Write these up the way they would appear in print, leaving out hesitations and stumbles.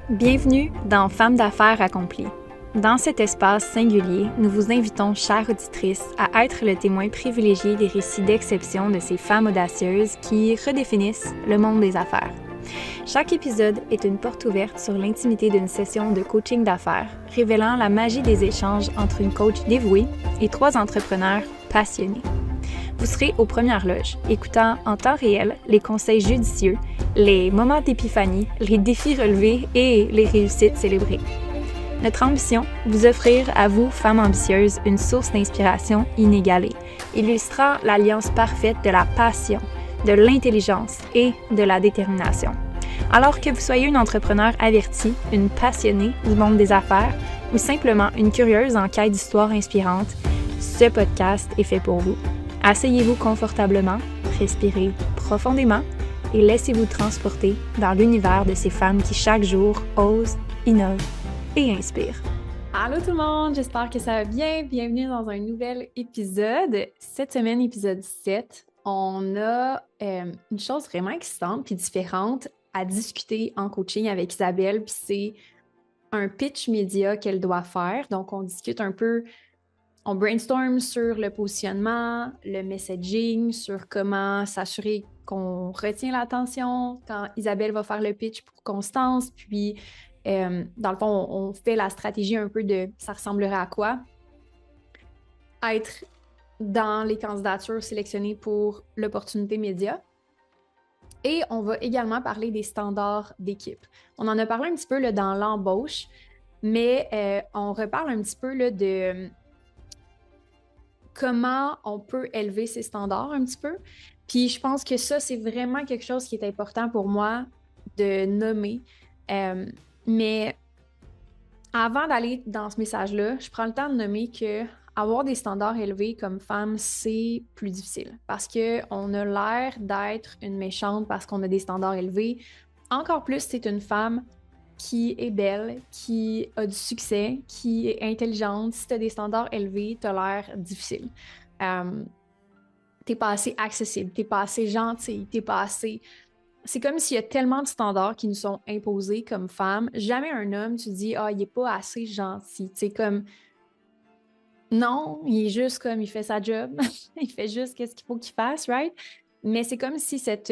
Bienvenue dans Femmes d'affaires accomplies. Dans cet espace singulier, nous vous invitons, chères auditrices, à être le témoin privilégié des récits d'exception de ces femmes audacieuses qui redéfinissent le monde des affaires. Chaque épisode est une porte ouverte sur l'intimité d'une session de coaching d'affaires, révélant la magie des échanges entre une coach dévouée et trois entrepreneurs passionnés. Vous serez aux premières loges, écoutant en temps réel les conseils judicieux, les moments d'épiphanie, les défis relevés et les réussites célébrées. Notre ambition, vous offrir à vous, femmes ambitieuses, une source d'inspiration inégalée, illustrant l'alliance parfaite de la passion, de l'intelligence et de la détermination. Alors que vous soyez une entrepreneur avertie, une passionnée du monde des affaires ou simplement une curieuse en quête d'histoires inspirantes, ce podcast est fait pour vous. Asseyez-vous confortablement, respirez profondément et laissez-vous transporter dans l'univers de ces femmes qui chaque jour osent, innovent et inspirent. Allô tout le monde, j'espère que ça va bien. Bienvenue dans un nouvel épisode. Cette semaine, épisode 7, on a une chose vraiment excitante et différente à discuter en coaching avec Isabelle. Puis c'est un pitch média qu'elle doit faire. Donc, on discute un peu. On brainstorm sur le positionnement, le messaging, sur comment s'assurer qu'on retient l'attention quand Isabelle va faire le pitch pour Constance. Puis, dans le fond, on fait la stratégie un peu de ça ressemblerait à quoi? Être dans les candidatures sélectionnées pour l'opportunité média. Et on va également parler des standards d'équipe. On en a parlé un petit peu là, dans l'embauche, mais on reparle un petit peu là, de comment on peut élever ses standards un petit peu. Puis je pense que ça, c'est vraiment quelque chose qui est important pour moi de nommer. Mais avant d'aller dans ce message-là, je prends le temps de nommer que avoir des standards élevés comme femme, c'est plus difficile parce qu'on a l'air d'être une méchante parce qu'on a des standards élevés. Encore plus, c'est une femme qui est belle, qui a du succès, qui est intelligente. Si tu as des standards élevés, tu as l'air difficile. T'es pas assez accessible, t'es pas assez gentille, t'es pas assez... C'est comme s'il y a tellement de standards qui nous sont imposés comme femmes. Jamais un homme, tu dis « Ah, il est pas assez gentil. » Tu sais, comme... Non, il est juste comme, il fait sa job. Il fait juste qu'est-ce qu'il faut qu'il fasse, right? Mais c'est comme si cet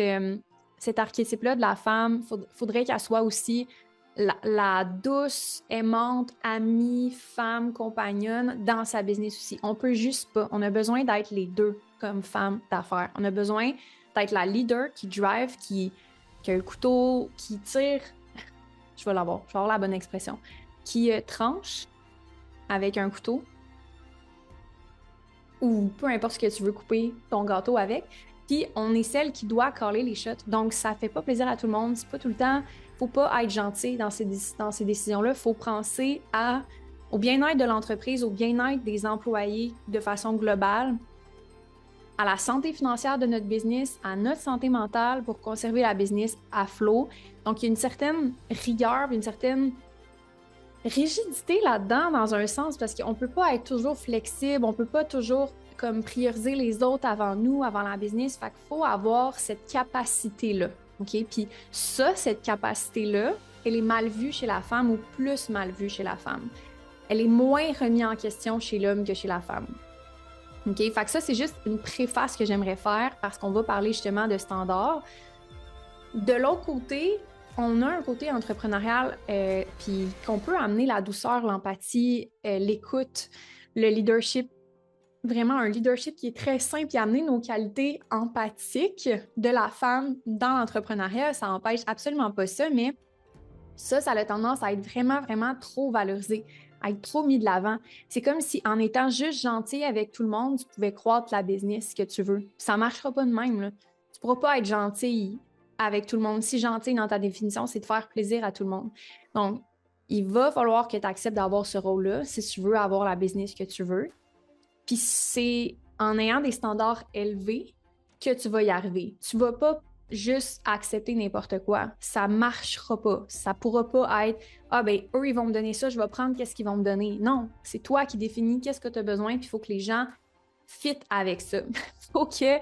archétype-là de la femme, faudrait qu'elle soit aussi la douce, aimante, amie, femme, compagnonne dans sa business aussi. On peut juste pas. On a besoin d'être les deux comme femme d'affaires. On a besoin d'être la leader qui drive, qui a un couteau, qui tire. Je vais avoir la bonne expression. Qui tranche avec un couteau ou peu importe ce que tu veux couper ton gâteau avec. Puis on est celle qui doit caler les shots. Donc ça fait pas plaisir à tout le monde. C'est pas tout le temps. Faut pas être gentil dans ces décisions-là. Faut penser au bien-être de l'entreprise, au bien-être des employés de façon globale, à la santé financière de notre business, à notre santé mentale pour conserver la business à flot. Donc il y a une certaine rigueur, une certaine rigidité là-dedans dans un sens parce qu'on peut pas être toujours flexible, on peut pas toujours comme prioriser les autres avant nous, avant la business. Fait qu'il faut avoir cette capacité-là, OK? Puis ça, cette capacité-là, elle est mal vue chez la femme ou plus mal vue chez la femme. Elle est moins remise en question chez l'homme que chez la femme. OK? Fait que ça, c'est juste une préface que j'aimerais faire parce qu'on va parler justement de standards. De l'autre côté, on a un côté entrepreneurial puis qu'on peut amener la douceur, l'empathie, l'écoute, le leadership, vraiment un leadership qui est très simple et amener nos qualités empathiques de la femme dans l'entrepreneuriat. Ça n'empêche absolument pas ça, mais ça a tendance à être vraiment, vraiment trop valorisé, à être trop mis de l'avant. C'est comme si en étant juste gentil avec tout le monde, tu pouvais croître la business que tu veux. Ça ne marchera pas de même, là. Tu ne pourras pas être gentil avec tout le monde. Si gentil dans ta définition, c'est de faire plaisir à tout le monde. Donc, il va falloir que tu acceptes d'avoir ce rôle-là si tu veux avoir la business que tu veux. Puis c'est en ayant des standards élevés que tu vas y arriver. Tu vas pas juste accepter n'importe quoi. Ça marchera pas. Ça pourra pas être « Ah ben, eux, ils vont me donner ça, je vais prendre qu'est-ce qu'ils vont me donner. » Non, c'est toi qui définis qu'est-ce que tu as besoin, puis il faut que les gens fit avec ça. Faut que,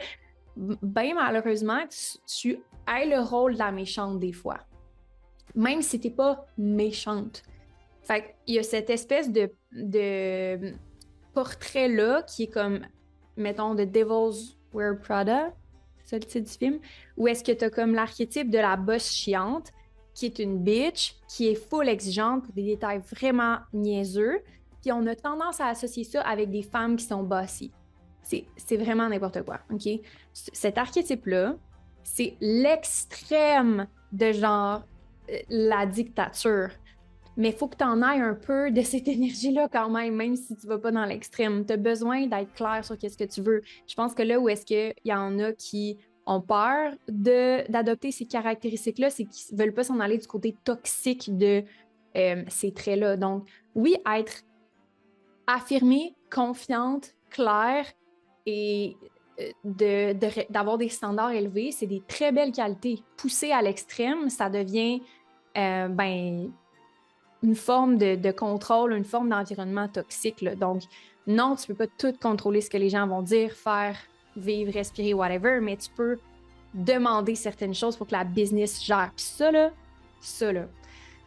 ben malheureusement, tu aies le rôle de la méchante des fois. même si t'es pas méchante. Fait qu'il y a cette espèce de portrait-là qui est comme, mettons, The Devil's Wear Prada, c'est ça le titre du film, où est-ce que t'as comme l'archétype de la bosse chiante, qui est une bitch, qui est full exigeante pour des détails vraiment niaiseux, puis on a tendance à associer ça avec des femmes qui sont bossy. C'est vraiment n'importe quoi, OK? Cet archétype-là, c'est l'extrême de genre la dictature. Mais il faut que tu en ailles un peu de cette énergie-là quand même si tu vas pas dans l'extrême. Tu as besoin d'être clair sur qu'est-ce que tu veux. Je pense que là où est-ce qu'il y en a qui ont peur d'adopter ces caractéristiques-là, c'est qu'ils veulent pas s'en aller du côté toxique de ces traits-là. Donc, oui, être affirmée, confiante, claire et d'avoir des standards élevés, c'est des très belles qualités. Pousser à l'extrême, ça devient une forme de contrôle, une forme d'environnement toxique, là. Donc, non, tu peux pas tout contrôler ce que les gens vont dire, faire, vivre, respirer, whatever, mais tu peux demander certaines choses pour que la business gère. Puis ça, là,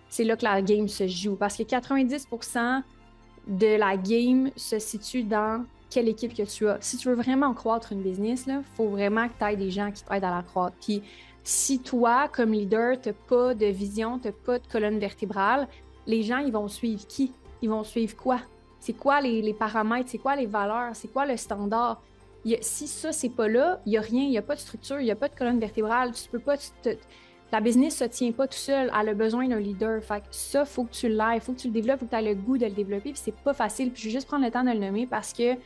c'est là que la game se joue. Parce que 90% de la game se situe dans quelle équipe que tu as. Si tu veux vraiment croître une business, il faut vraiment que tu aies des gens qui t'aident à la croître. Puis si toi, comme leader, tu n'as pas de vision, tu n'as pas de colonne vertébrale, les gens, ils vont suivre qui? Ils vont suivre quoi? C'est quoi les paramètres? C'est quoi les valeurs? C'est quoi le standard? Si ça, c'est pas là, il n'y a rien, il n'y a pas de structure, il n'y a pas de colonne vertébrale. Tu peux pas... la business ne se tient pas tout seul. Elle a besoin d'un leader. Fait que ça, il faut que tu l'ailles, il faut que tu le développes, il faut que tu aies le goût de le développer. Puis c'est pas facile. Puis je vais juste prendre le temps de le nommer parce que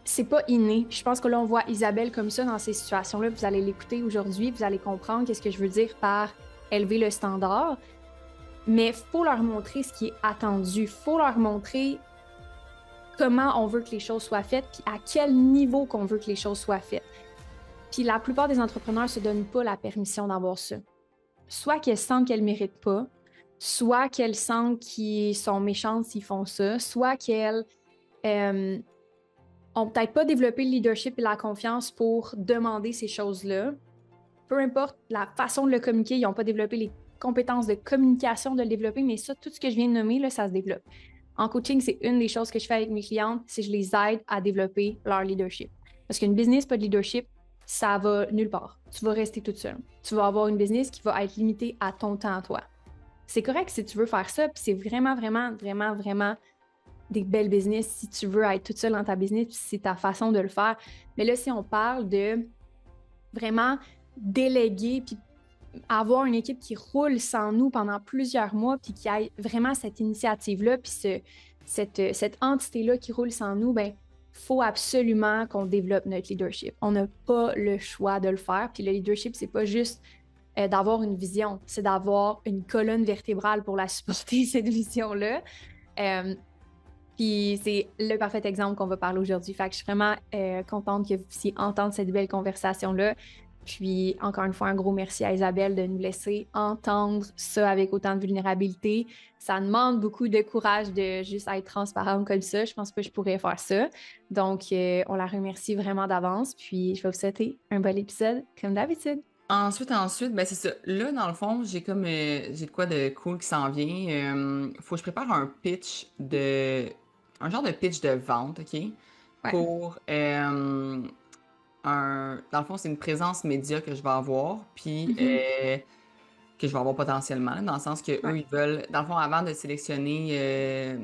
c'est pas inné. Puis je pense que là, on voit Isabelle comme ça dans ces situations-là. Vous allez l'écouter aujourd'hui, vous allez comprendre qu'est-ce que je veux dire par élever le standard. Mais il faut leur montrer ce qui est attendu. Il faut leur montrer comment on veut que les choses soient faites, puis à quel niveau qu'on veut que les choses soient faites. Puis la plupart des entrepreneurs ne se donnent pas la permission d'avoir ça. Soit qu'elles sentent qu'elles ne méritent pas, soit qu'elles sentent qu'ils sont méchantes s'ils font ça, soit qu'elles ont peut-être pas développé le leadership et la confiance pour demander ces choses-là. Peu importe la façon de le communiquer, ils n'ont pas développé les compétences de communication de le développer, mais ça, tout ce que je viens de nommer, là, ça se développe. En coaching, c'est une des choses que je fais avec mes clientes, c'est que je les aide à développer leur leadership. Parce qu'une business, pas de leadership, ça va nulle part. Tu vas rester toute seule. Tu vas avoir une business qui va être limitée à ton temps à toi. C'est correct si tu veux faire ça, puis c'est vraiment, vraiment, vraiment, vraiment des belles business si tu veux être toute seule dans ta business, puis c'est ta façon de le faire. Mais là, si on parle de vraiment déléguer, puis avoir une équipe qui roule sans nous pendant plusieurs mois, puis qui ait vraiment cette initiative-là, puis cette entité-là qui roule sans nous, ben faut absolument qu'on développe notre leadership. On n'a pas le choix de le faire. Puis le leadership, c'est pas juste d'avoir une vision, c'est d'avoir une colonne vertébrale pour la supporter, cette vision-là. Puis c'est le parfait exemple qu'on va parler aujourd'hui. Fait que je suis vraiment contente que vous puissiez entendre cette belle conversation-là. Puis, encore une fois, un gros merci à Isabelle de nous laisser entendre ça avec autant de vulnérabilité. Ça demande beaucoup de courage de juste être transparente comme ça. Je pense pas que je pourrais faire ça. Donc, on la remercie vraiment d'avance. Puis, je vais vous souhaiter un bon épisode, comme d'habitude. Ensuite, ben c'est ça. Là, dans le fond, j'ai de quoi de cool qui s'en vient. Faut que je prépare un genre de pitch de vente, OK? Ouais. Pour dans le fond, c'est une présence média que je vais avoir, puis que je vais avoir potentiellement, dans le sens que eux, Ouais. ils veulent, dans le fond, avant de sélectionner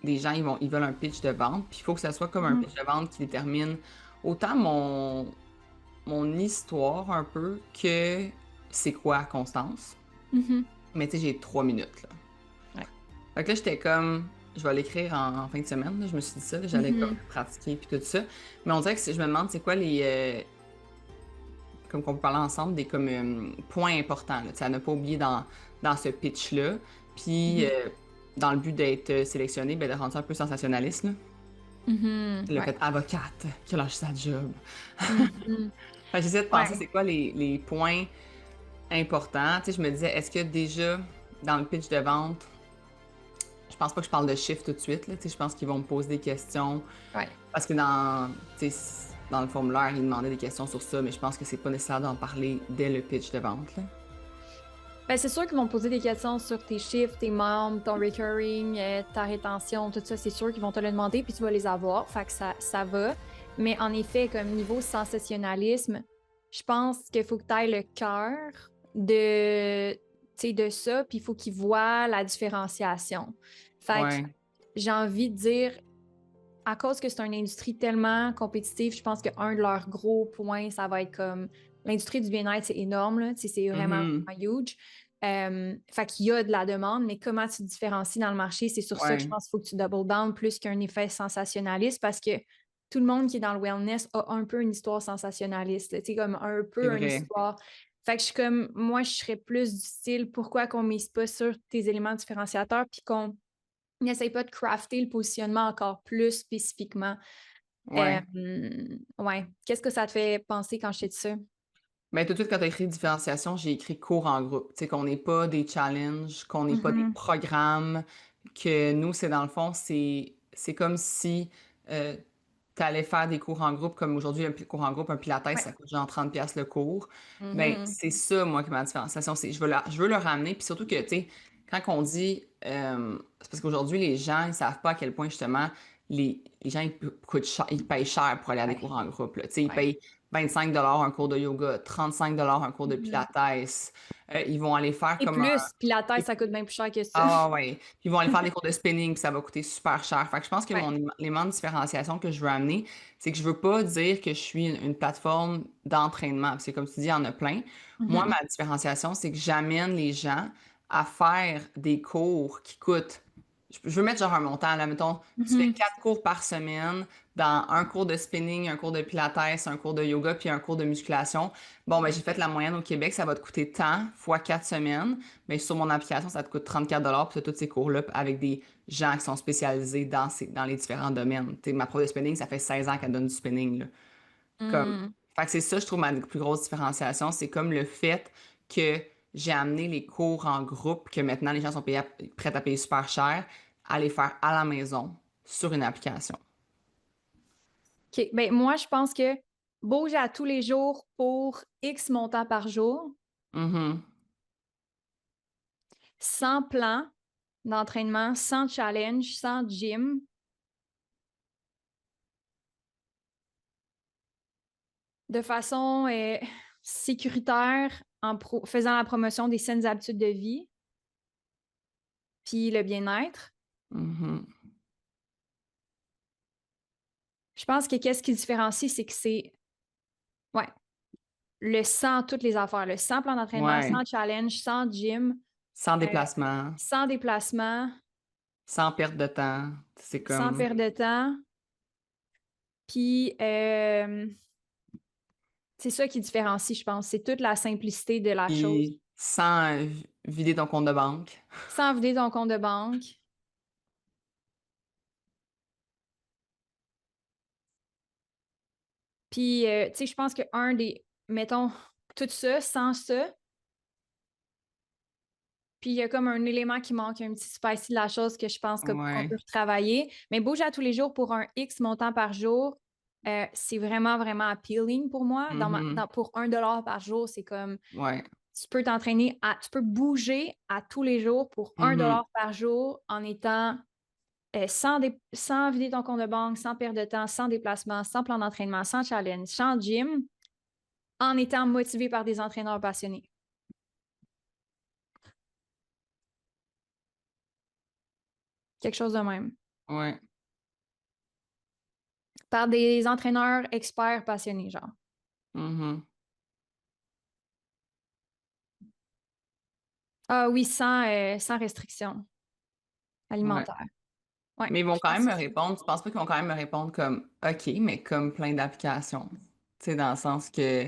des gens, ils veulent un pitch de vente, puis il faut que ça soit comme un pitch de vente qui détermine autant mon histoire un peu que c'est quoi Constance. Mais tu sais, j'ai 3 minutes, là. Ouais. Fait que là, j'étais comme, je vais l'écrire en fin de semaine, là. Je me suis dit ça, là, j'allais comme pratiquer puis tout ça. Mais on dirait que je me demande, c'est quoi comme qu'on peut parler ensemble, des comme points importants, là, tu sais, à ne pas oublier dans ce pitch-là. Puis, dans le but d'être sélectionné, ben, de rendre ça un peu sensationnaliste, là. Le Ouais. fait avocate qui a lâché sa job. Mhm. Fait que j'essaie de penser Ouais. c'est quoi les points importants. Tu sais, je me disais, est-ce que déjà, dans le pitch de vente, je pense pas que je parle de chiffres tout de suite, là, tu sais, je pense qu'ils vont me poser des questions. Ouais. Parce que tu sais, dans le formulaire, ils demandaient des questions sur ça, mais je pense que c'est pas nécessaire d'en parler dès le pitch de vente, là. Ben, c'est sûr qu'ils vont te poser des questions sur tes chiffres, tes membres, ton recurring, ta rétention, tout ça, c'est sûr qu'ils vont te le demander, puis tu vas les avoir, fait que ça va. Mais en effet, comme niveau sensationnalisme, je pense qu'il faut que tu ailles le cœur de, tu sais, de ça, puis il faut qu'ils voient la différenciation. Fait que Ouais. j'ai envie de dire, à cause que c'est une industrie tellement compétitive, je pense qu'un de leurs gros points, ça va être comme l'industrie du bien-être, c'est énorme, là, c'est vraiment, Mhm. vraiment huge. Fait qu'il y a de la demande, mais comment tu te différencies dans le marché, c'est sur ça que je Ouais. pense qu'il faut que tu double down plus qu'un effet sensationnaliste parce que tout le monde qui est dans le wellness a un peu une histoire sensationnaliste, tu sais, comme un C'est peu une vrai. histoire. Fait que je suis comme, moi, je serais plus du style, pourquoi qu'on mise pas sur tes éléments différenciateurs puis qu'on n'essaye pas de crafter le positionnement encore plus spécifiquement. Euh, Ouais. ouais. Qu'est-ce que ça te fait penser quand je t'ai dit ça? Mais tout de suite, quand tu as écrit différenciation, j'ai écrit cours en groupe. Tu sais, qu'on n'est pas des challenges, qu'on n'est pas des Mhm. programmes, que nous, c'est dans le fond, c'est comme si tu allais faire des cours en groupe, comme aujourd'hui, un cours en groupe, un pilates, Ouais. ça coûte genre 30$ le cours. Ben, Mhm. c'est ça, moi, que ma différenciation, c'est je veux le ramener, puis surtout que, tu sais, quand on dit, c'est parce qu'aujourd'hui, les gens, ils savent pas à quel point, justement, les gens, ils payent cher pour aller à des Ouais. cours en groupe, là. Tu sais, ils Ouais. payent 25$ un cours de yoga, 35$ un cours de Mhm. pilates. Ils vont aller faire Et comme un... plus, puis la tête, ça coûte bien plus cher que ça. Ah ouais. Puis ils vont aller faire des cours de spinning, puis ça va coûter super cher. Fait que je pense que Ouais. mon élément de différenciation que je veux amener, c'est que je veux pas dire que je suis une plateforme d'entraînement. Parce que comme tu dis, il y en a plein. Moi, Mhm. ma différenciation, c'est que j'amène les gens à faire des cours qui coûtent. Je veux mettre genre un montant, là, mettons, tu fais Mhm. 4 cours par semaine dans un cours de spinning, un cours de pilates, un cours de yoga, puis un cours de musculation. Bon, ben j'ai fait la moyenne au Québec, ça va te coûter tant fois 4 semaines. Mais sur mon application, ça te coûte 34$ pour tous ces cours-là avec des gens qui sont spécialisés dans les différents domaines. Tu sais, ma prof de spinning, ça fait 16 ans qu'elle donne du spinning, là. Comme... Mhm. Fait que c'est ça, je trouve, ma plus grosse différenciation. C'est comme le fait que j'ai amené les cours en groupe, que maintenant les gens sont prêts à payer super cher, à les faire à la maison sur une application. OK. Ben, moi, je pense que bouger à tous les jours pour X montant par jour, Mhm. sans plan d'entraînement, sans challenge, sans gym, de façon sécuritaire, faisant la promotion des saines habitudes de vie, puis le bien-être. Mhm. Je pense que qu'est-ce qui différencie, c'est que c'est ouais, le sans toutes les affaires, le sans plan d'entraînement, Ouais. sans challenge, sans gym, Sans euh, déplacement, sans déplacement, sans perte de temps. C'est sans comme... perte de temps. Puis c'est ça qui différencie, je pense. C'est toute la simplicité de la chose. Puis sans vider ton compte de banque. Sans vider ton compte de banque. Puis, tu sais, je pense que un des, mettons, tout ça, sans ça, puis il y a comme un élément qui manque, un petit spicy de la chose que je pense qu'on peut Ouais. retravailler. Mais bouger à tous les jours pour un X montant par jour, c'est vraiment, vraiment appealing pour moi. Mhm. Pour 1$ par jour, c'est comme Ouais. tu peux tu peux bouger à tous les jours pour un Mhm. dollar par jour en étant sans vider ton compte de banque, sans perdre de temps, sans déplacement, sans plan d'entraînement, sans challenge, sans gym, en étant motivé par des entraîneurs passionnés. Quelque chose de même. Ouais. Par des entraîneurs experts passionnés, genre. Mhm. Ah oui, sans restriction Ouais. alimentaire. Ouais, Mais ils vont je quand pense même que me c'est ça. répondre. Tu penses pas qu'ils vont quand même me répondre comme OK, mais comme plein d'applications. Tu sais, dans le sens que.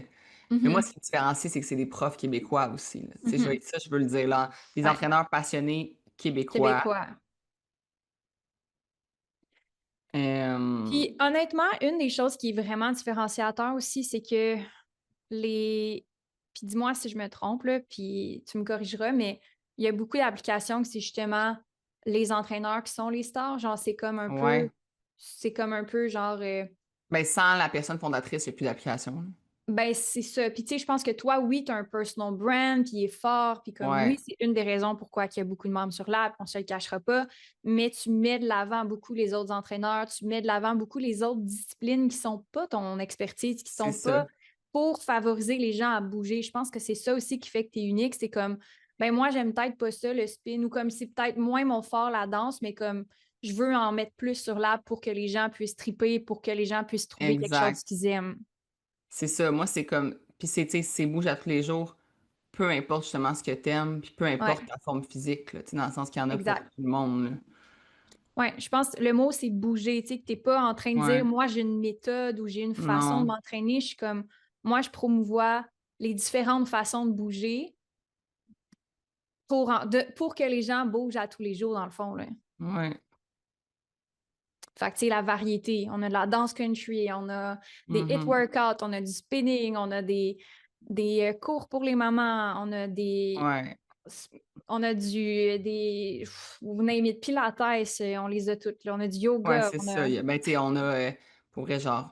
Mais moi, Mhm, ce qui me différencie, c'est que c'est des profs québécois aussi, là. Tu sais, mhm. ça, je veux le dire là. Des Ouais, entraîneurs passionnés québécois. québécois. Euh, Puis honnêtement, une des choses qui est vraiment différenciateur aussi, c'est que les. Puis dis-moi si je me trompe, là, puis tu me corrigeras, mais il y a beaucoup d'applications que c'est justement les entraîneurs qui sont les stars. Genre, c'est comme un peu. ouais. C'est comme un peu genre. Ben, sans la personne fondatrice, il n'y a plus d'application, là. Ben, c'est ça. Puis, tu sais, je pense que toi, oui, tu as un personal brand, puis il est fort, puis comme, oui, Ouais, c'est une des raisons pourquoi il y a beaucoup de membres sur l'app, on se le cachera pas, mais tu mets de l'avant beaucoup les autres entraîneurs, tu mets de l'avant beaucoup les autres disciplines qui sont pas ton expertise, qui c'est sont ça. pas pour favoriser les gens à bouger. Je pense que c'est ça aussi qui fait que tu es unique. C'est comme, ben, moi, j'aime peut-être pas ça, le spin, ou comme c'est peut-être moins mon fort, la danse, mais comme, je veux en mettre plus sur l'app pour que les gens puissent triper, pour que les gens puissent trouver quelque chose Exact. qu'ils aiment. C'est ça. Moi, c'est comme. Puis c'est, tu sais, c'est bouge à tous les jours, peu importe justement ce que t'aimes, puis peu Ouais, importe ta forme physique, là, tu sais, dans le sens qu'il y en a pour tout exact. le monde, là. Ouais, je pense que le mot, c'est bouger. Tu sais, que tu n'es pas en train de dire, Ouais. moi, j'ai une méthode ou j'ai une façon de Non. m'entraîner. Je suis comme, moi, je promouvois les différentes façons de bouger pour que les gens bougent à tous les jours, dans le fond, là. Ouais. Fait que, tu sais, la variété. On a de la danse country, on a des hit Mhm. workouts, on a du spinning, on a des cours pour les mamans, Ouais. on a vous name it, pilates, on les a toutes, là. On a du Ouais, yoga, c'est on ça. a, Ben, tu sais, on a pour vrai, genre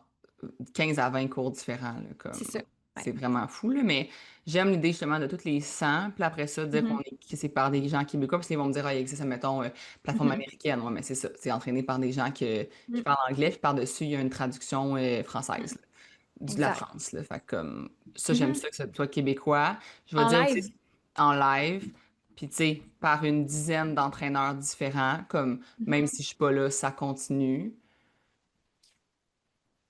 15 à 20 cours différents, là, c'est comme ça. Ouais. c'est vraiment fou, là, mais j'aime l'idée justement de toutes les 100, puis après ça, dire Mhm. que c'est par des gens québécois, parce qu'ils vont me dire, ah, il existe, mettons, plateforme Mhm. américaine. Ouais, mais c'est ça, c'est entraîné par des gens qui Mhm. parlent anglais, puis par-dessus, il y a une traduction française, Mhm. là, de la Exact. France, là. Fait que, comme, ça, j'aime Mhm. ça que ce soit québécois. Je vais En dire live. aussi en live, puis tu sais, par une dizaine d'entraîneurs différents, comme, même Mhm. si je suis pas là, ça continue.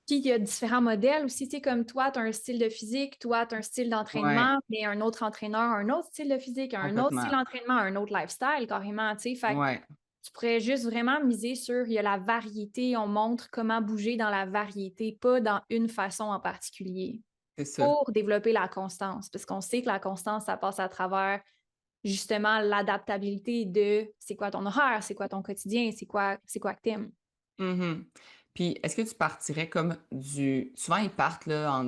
Puis il y a différents modèles aussi, tu sais, comme toi, tu as un style de physique, toi, tu as un style Ouais, d'entraînement, mais un autre entraîneur a un autre style de physique, un autre style complètement. d'entraînement, un autre lifestyle carrément, tu sais. Fait que Ouais, tu pourrais juste vraiment miser sur, il y a la variété, on montre comment bouger dans la variété, pas dans une façon en particulier, c'est ça. pour développer la constance, parce qu'on sait que la constance, ça passe à travers justement l'adaptabilité de c'est quoi ton horaire, c'est quoi ton quotidien, c'est quoi que t'aimes. Mhm. Puis, est-ce que tu partirais comme du... Souvent, ils partent, là, on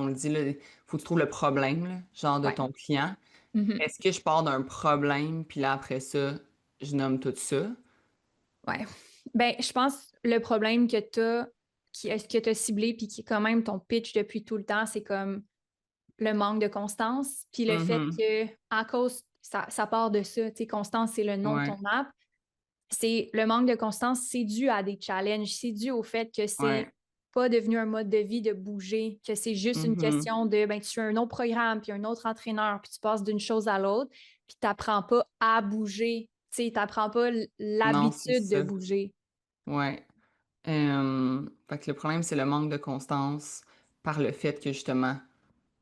le dit, là, faut que tu trouves le problème, là, genre de Ouais. ton client. Mhm. Est-ce que je pars d'un problème, puis là, après ça, je nomme tout ça? Ouais. Ben, je pense que le problème que tu as ciblé puis qui est quand même ton pitch depuis tout le temps, c'est comme le manque de constance. Puis le fait Mhm. que, à cause, ça part de ça, tu sais, constance, c'est le nom de Ouais, ton app. C'est le manque de constance, c'est dû à des challenges, c'est dû au fait que c'est ouais. pas devenu un mode de vie de bouger, que c'est juste une Mhm. question de ben tu fais un autre programme, puis un autre entraîneur, puis tu passes d'une chose à l'autre, puis tu n'apprends pas à bouger, tu sais, tu n'apprends pas Non, c'est l'habitude de ça. bouger. Ouais. Fait que le problème, c'est le manque de constance par le fait que, justement,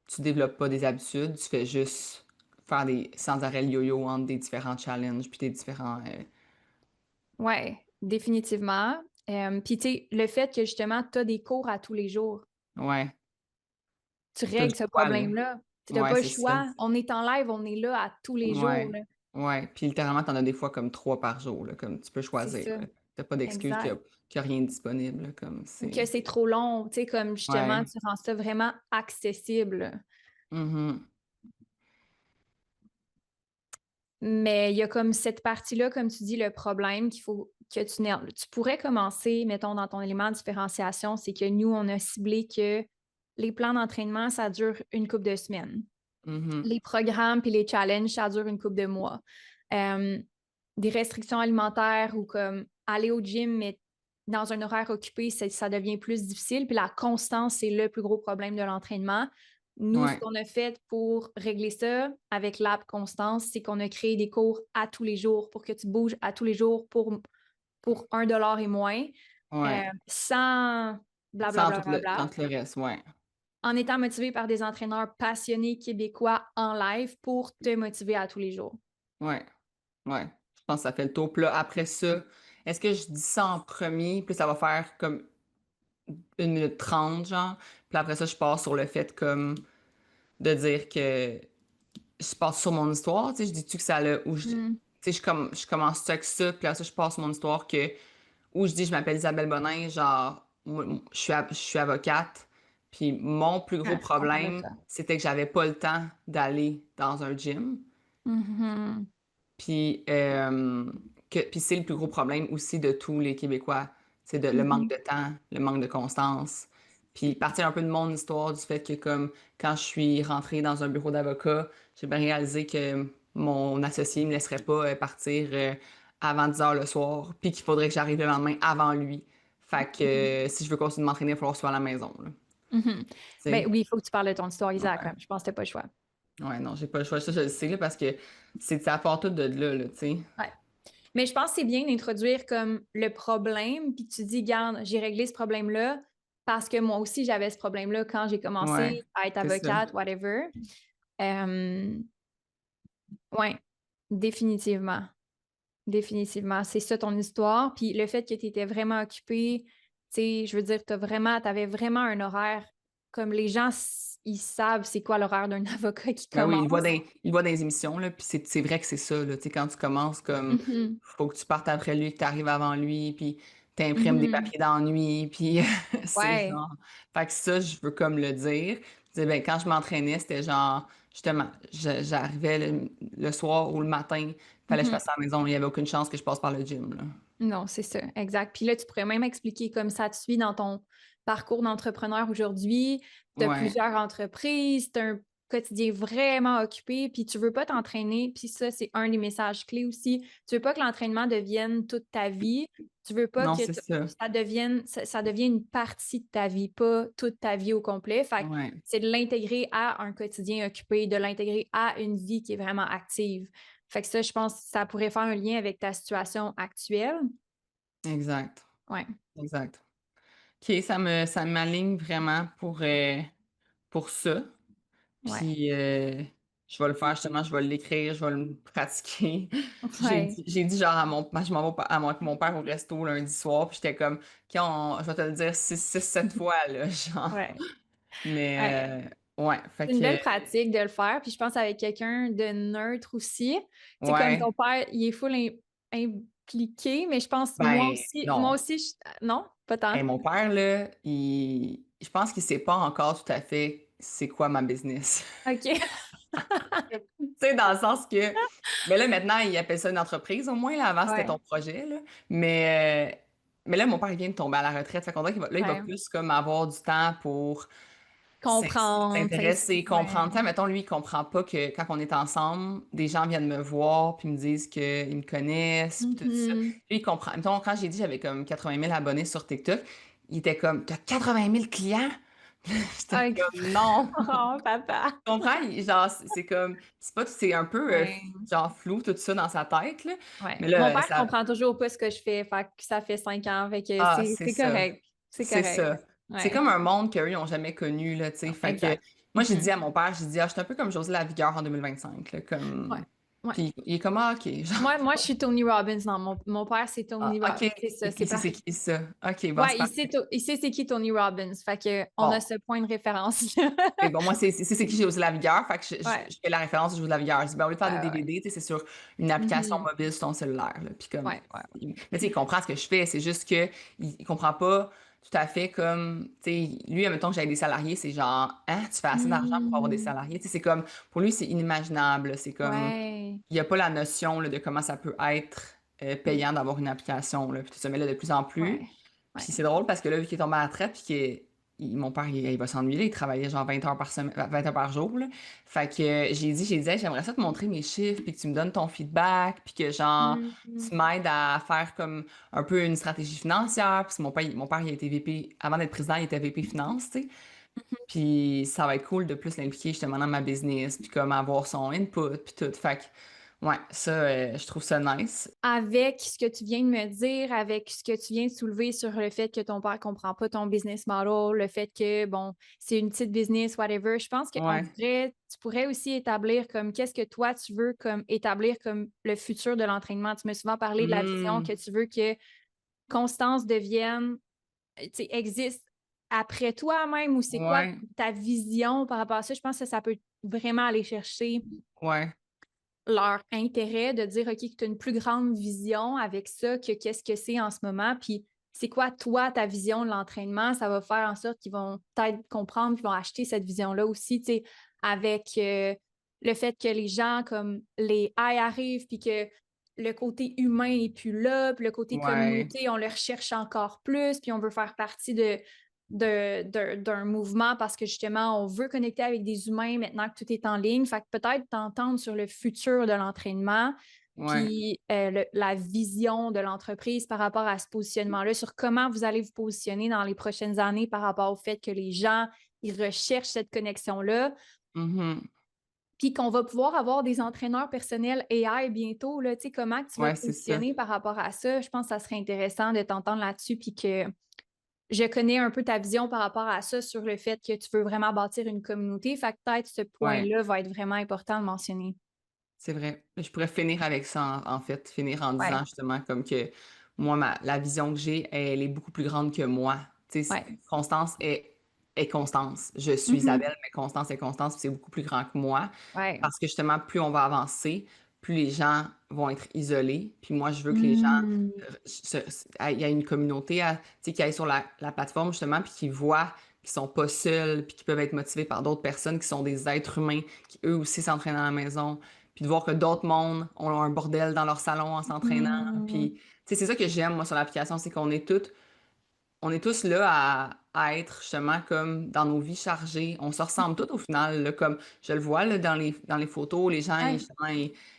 tu développes pas des habitudes, tu fais juste faire des sans arrêt le yo-yo entre des différents challenges, puis des différents... Ouais, définitivement. Puis tu sais, le fait que justement, tu as des cours à tous les jours, Ouais. tu T'as le règles ce choix, là. problème-là. Tu n'as Ouais, pas le c'est ça. choix. On est en live, on est là à tous les jours, Ouais. là. Ouais. Puis littéralement, t'en as des fois comme 3 par jour, là, comme tu peux C'est choisir, ça. là. T'as pas d'excuse Exact. qu'il y a rien de disponible, là, comme Ou que c'est... c'est trop long, tu sais, comme justement, Ouais. tu rends ça vraiment accessible. Mhm. Mais il y a comme cette partie-là, comme tu dis, le problème qu'il faut que tu pourrais commencer, mettons, dans ton élément de différenciation, c'est que nous, on a ciblé que les plans d'entraînement, ça dure une couple de semaines. Mhm. Les programmes puis les challenges, ça dure une couple de mois. Euh, des restrictions alimentaires ou comme aller au gym, mais dans un horaire occupé, ça devient plus difficile. Puis la constance, c'est le plus gros problème de l'entraînement. Nous, ce Ouais. qu'on a fait pour régler ça avec l'app Constance, c'est qu'on a créé des cours à tous les jours pour que tu bouges à tous les jours pour 1 dollar et moins, Ouais. sans Sans blablabla, tout le, dans bla, tout le reste, ouais. en étant motivé par des entraîneurs passionnés québécois en live pour te motiver à tous les jours. Ouais. Ouais. Je pense que ça fait le tour. Puis là, après ça, est-ce que je dis ça en premier, puis ça va faire comme 1 minute 30, genre. Puis après ça, je pars sur le fait comme de dire que je passe sur mon histoire, tu sais, je dis-tu que ça l'a, ou tu Hmm. sais, je commence avec ça, puis là, ça, je passe sur mon histoire où je dis, je m'appelle Isabelle Bonin, genre, je suis avocate, puis mon plus gros Ouais, on parle de problème, ça. c'était que j'avais pas le temps d'aller dans un gym, Mhm. puis, puis c'est le plus gros problème aussi de tous les Québécois, c'est le manque Mhm. de temps, le manque de constance, Puis partir un peu de mon histoire, du fait que comme quand je suis rentrée dans un bureau d'avocat, j'ai bien réalisé que mon associé me laisserait pas partir avant 10 heures le soir, puis qu'il faudrait que j'arrive le lendemain avant lui. Fait que si je veux continuer de m'entraîner, il va falloir que je sois à la maison, là. Mhm. Tu Ben sais? oui, il faut que tu parles de ton histoire, Isaac, quand Ouais. même. Je pense que t'as pas le choix. Ouais, non, j'ai pas le choix. Ça, je le sais, là, parce que ça part tout de là, tu sais. Ouais. Mais je pense que c'est bien d'introduire comme le problème, puis tu dis, garde, j'ai réglé ce problème-là parce que moi aussi, j'avais ce problème-là quand j'ai Ouais, commencé à être c'est ça. avocate, whatever. Euh, ouais, définitivement. Définitivement. C'est ça ton histoire. Puis le fait que tu étais vraiment occupée, tu sais, je veux dire, t'avais vraiment un horaire comme les gens, ils savent c'est quoi l'horaire d'un avocat qui Ben oui, commence. il le voit dans les émissions, là, puis c'est vrai que c'est ça, là, tu sais, quand tu commences, comme, Mhm. faut que tu partes après lui, que tu arrives avant lui, puis t'imprimes des Mhm. papiers d'ennui, puis c'est Ouais. genre... Fait que ça, je veux comme le dire. Je dis, ben, quand je m'entraînais, c'était genre, justement, j'arrivais le soir ou le matin, fallait que je Mhm. fasse ça à la maison, il y avait aucune chance que je passe par le gym, là. Non, c'est ça, exact. Puis là, tu pourrais même expliquer comme ça te suit dans ton parcours d'entrepreneur aujourd'hui. Tu as Ouais, plusieurs entreprises, tu as un quotidien vraiment occupé, puis tu veux pas t'entraîner. Puis ça, c'est un des messages clés aussi. Tu veux pas que l'entraînement devienne toute ta vie. Tu veux pas non, que c'est ça. ça devienne une partie de ta vie, pas toute ta vie au complet. Fait que Ouais, c'est de l'intégrer à un quotidien occupé, de l'intégrer à une vie qui est vraiment active. Fait que ça, je pense que ça pourrait faire un lien avec ta situation actuelle. exact, Ouais, exact. OK, ça m'aligne vraiment pour ça. ouais, Puis je vais le faire justement, je vais l'écrire, je vais le pratiquer. ouais, J'ai dit genre à je m'en vais avec mon père au resto lundi soir, puis j'étais comme, OK, je vais te le dire 7 fois, là, genre. ouais, ouais. Mais ouais, fait C'est une que, belle pratique de le faire. Puis je pense avec quelqu'un de neutre aussi. Tu sais, comme ouais, ton père, il est full impliqué, mais je pense, ben moi non. aussi, non, pas tant. Mon père, là, je pense qu'il sait pas encore tout à fait c'est quoi ma business. OK. Tu sais, dans le sens que, mais là, maintenant, il appelle ça une entreprise, au moins, là, avant, c'était ton Ouais, projet, là. Mais là, mon père, il vient de tomber à la retraite. Fait qu'on dirait là, il va ouais. plus comme avoir du temps pour Comprendre, tu sais, s'intéresser, ouais. comprendre. Tu sais, mettons, lui, il comprend pas que quand on est ensemble, des gens viennent me voir puis me disent qu'ils me connaissent, puis tout ça. Mhm. Lui, il comprend. Mettons, quand j'ai dit j'avais comme 80 000 abonnés sur TikTok, il était comme, t'as 80 000 clients? J'étais OK. comme, non. Oh, papa. Tu comprends? Genre, c'est comme, c'est pas, c'est un peu, Ouais. genre, flou, tout ça dans sa tête, là. Ouais. Mais Mon là, père ça, comprend toujours pas ce que je fais. Fait que ça fait 5 ans. Fait que ah, c'est c'est ça. correct. C'est C'est correct. ça. C'est Ouais. comme un monde qu'eux, ils n'ont jamais connu, là, tu sais. Fait que, Exact. moi, j'ai dit Mhm. à mon père, j'ai dit, ah, je suis un peu comme José Lavigueur en 2025, là, Ouais. comme, Ouais. puis il est comme, ah, ok, genre, Moi, je suis Tony Robbins. Non, mon père, c'est ah, Tony Robbins. ok, C'est ça, il c'est sait pas. c'est qui ça. Ok, bon, c'est Ouais, parfait. il sait c'est qui Tony Robbins. Fait que on a Bon. ce point de référence. Et bon, moi, c'est qui José Lavigueur, fait que Ouais, je fais la référence de José Lavigueur. Je dis, ben, au lieu de faire des ouais, ouais. DVD, tu sais, c'est sur une application Mhm. mobile sur ton cellulaire, là. Puis comme, Ouais, ouais. mais tu sais, il comprend ce que je fais, c'est juste que il comprend pas tout à fait comme, tu sais, lui, admettons que j'ai des salariés, c'est genre, hein, tu fais assez d'argent pour avoir des Mhm. salariés, tu sais, c'est comme, pour lui, c'est inimaginable, c'est comme, Ouais. il y a pas la notion, là, de comment ça peut être Mm. payant d'avoir une application, là, puis tout ça, mais là, de plus en plus. Ouais. Puis Ouais. c'est drôle parce que là, vu qu'il est tombé à la retraite, puis mon père, il va s'ennuyer, là, il travaillait genre 20 heures par semaine, 20 heures par jour, là. Fait que j'ai dit, hey, j'aimerais ça te montrer mes chiffres, puis que tu me donnes ton feedback, puis que genre, Mhm. tu m'aides à faire comme un peu une stratégie financière. Puis mon père, il a été VP, avant d'être président, il était VP Finance, tu sais. Puis ça va être cool de plus l'impliquer justement dans ma business, puis comme avoir son input, puis tout. Fait que, ouais, ça, je trouve ça nice. Avec ce que tu viens de me dire, avec ce que tu viens de soulever sur le fait que ton père comprend pas ton business model, le fait que, bon, c'est une petite business, whatever, je pense Ouais. tu pourrais aussi établir comme qu'est-ce que toi tu veux comme établir comme le futur de l'entraînement. Tu m'as souvent parlé de la vision que Hmm. tu veux que Constance devienne, tu sais, existe après toi même ou c'est quoi Ouais. ta vision par rapport à ça? Je pense que ça peut vraiment aller chercher Ouais. leur intérêt de dire, OK, que tu as une plus grande vision avec ça que qu'est-ce que c'est en ce moment. Puis c'est quoi, toi, ta vision de l'entraînement? Ça va faire en sorte qu'ils vont peut-être comprendre, qu'ils vont acheter cette vision-là aussi, tu sais, avec le fait que les gens comme les high arrivent, puis que le côté humain n'est plus là, puis le côté Ouais. communauté, on le recherche encore plus, puis on veut faire partie de d'un mouvement parce que justement, on veut connecter avec des humains maintenant que tout est en ligne. Fait que peut-être t'entendre sur le futur de l'entraînement, Ouais. puis la vision de l'entreprise par rapport à ce positionnement-là, sur comment vous allez vous positionner dans les prochaines années par rapport au fait que les gens, ils recherchent cette connexion-là. Mhm. Puis qu'on va pouvoir avoir des entraîneurs personnels AI bientôt, là, tu sais, comment tu vas Ouais, te c'est ça. positionner par rapport à ça? Je pense que ça serait intéressant de t'entendre là-dessus, puis que je connais un peu ta vision par rapport à ça sur le fait que tu veux vraiment bâtir une communauté. Fait que peut-être ce Ouais. point-là va être vraiment important de mentionner. C'est vrai. Je pourrais finir avec ça, en fait, finir en disant Ouais, justement comme que moi, la vision que j'ai, elle est beaucoup plus grande que moi. Tu sais, ouais. Constance est Constance. Je suis Mhm. Isabelle, mais Constance est Constance, puis c'est beaucoup plus grand que moi. Ouais. Parce que justement, plus on va avancer, plus les gens vont être isolés. Puis moi, je veux que les gens, Mm. il y a une communauté tu sais, qui aille sur la plateforme justement, puis qui voient qu'ils sont pas seuls, puis qui peuvent être motivés par d'autres personnes qui sont des êtres humains, qui eux aussi s'entraînent à la maison puis de voir que d'autres mondes ont un bordel dans leur salon en s'entraînant. Mm. Puis, tu sais, c'est ça que j'aime, moi, sur l'application, c'est on est tous là à être justement comme dans nos vies chargées. On se ressemble tous au final, là, comme je le vois là, dans les photos, les gens, Ouais. justement,